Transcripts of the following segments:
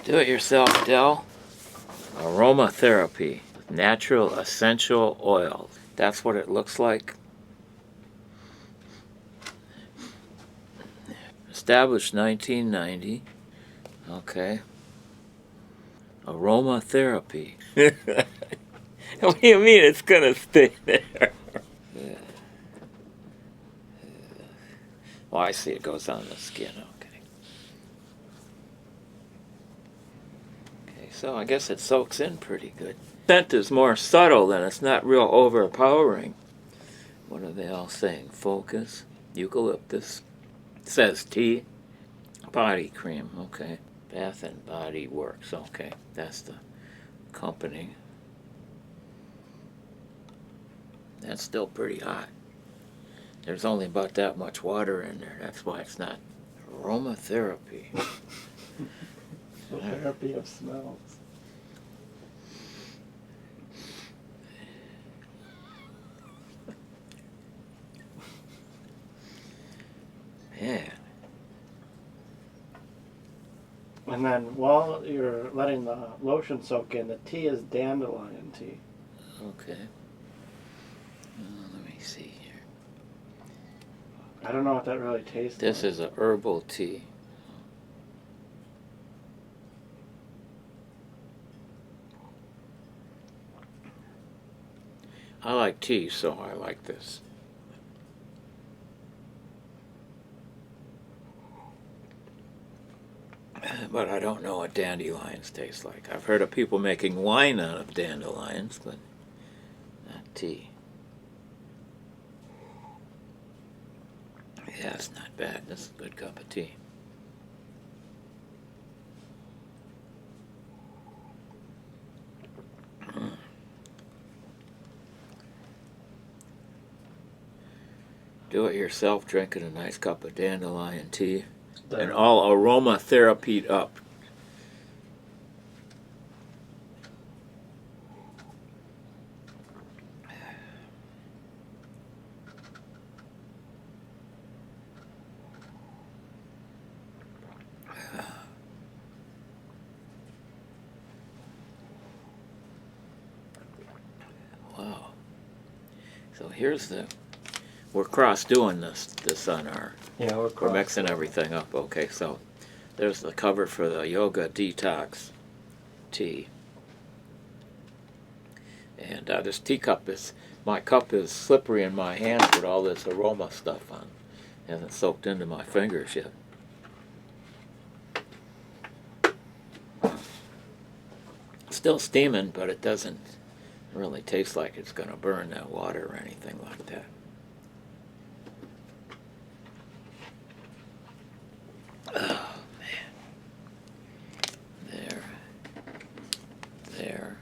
Do-it-yourself, Dell. Aromatherapy. Natural essential oils. That's what it looks like. Established 1990. Okay. Aromatherapy. What do you mean it's gonna stay there? Oh, I see. It goes on the skin. Okay. Okay, so I guess it soaks in pretty good. Scent is more subtle and it's not real overpowering. What are they all saying? Focus, eucalyptus, it says tea, body cream. Okay. Bath and Body Works. Okay, that's the company. That's still pretty hot. There's only about that much water in there. That's why it's not aromatherapy. The therapy of smells. Man. And then while you're letting the lotion soak in, the tea is dandelion tea. Okay. Let me see here. I don't know what that really tastes like. This is a herbal tea. I like tea, so I like this. But I don't know what dandelions taste like. I've heard of people making wine out of dandelions, but not tea. Yeah, it's not bad. This is a good cup of tea. Do it yourself, drinking a nice cup of dandelion tea. And all aromatherapied up. Wow. So here's we're cross doing this on our. Yeah, We're mixing everything up. Okay, so there's the cover for the Yoga Detox tea. And this teacup my cup is slippery in my hands with all this aroma stuff on. It hasn't soaked into my fingers yet. Still steaming, but it doesn't really taste like it's going to burn that water or anything like that. Oh, man. There.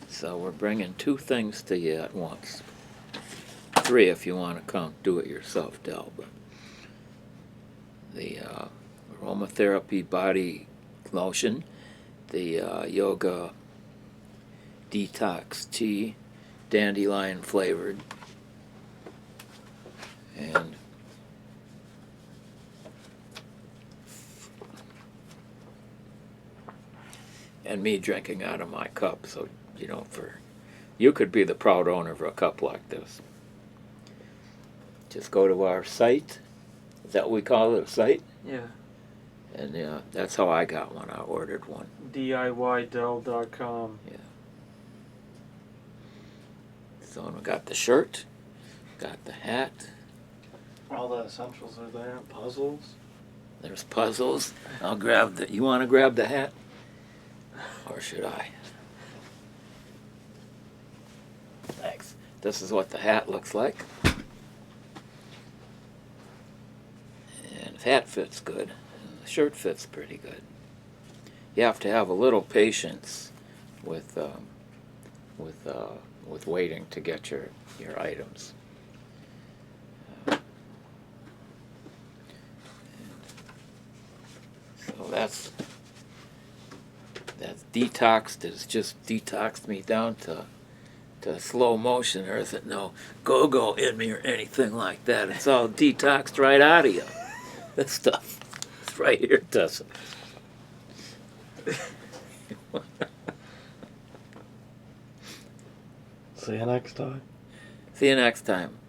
So we're bringing two things to you at once. Three if you want to count do-it-yourself, Del. But the aromatherapy body lotion, the yoga detox tea, dandelion flavored, and me drinking out of my cup. So, you know, you could be the proud owner of a cup like this. Just go to our site. Is that what we call it, a site? Yeah. And that's how I got one. I ordered one. DIYDell.com. Yeah. So we got the shirt, got the hat. All the essentials are there. Puzzles. There's puzzles. I'll grab the. You want to grab the hat? Or should I? Thanks. This is what the hat looks like. And the hat fits good. And the shirt fits pretty good. You have to have a little patience with waiting to get your items. So that's detoxed. It's just detoxed me down to slow motion. There isn't no go-go in me or anything like that. It's all detoxed right out of you. This stuff. It's right here, does it? See you next time. See you next time.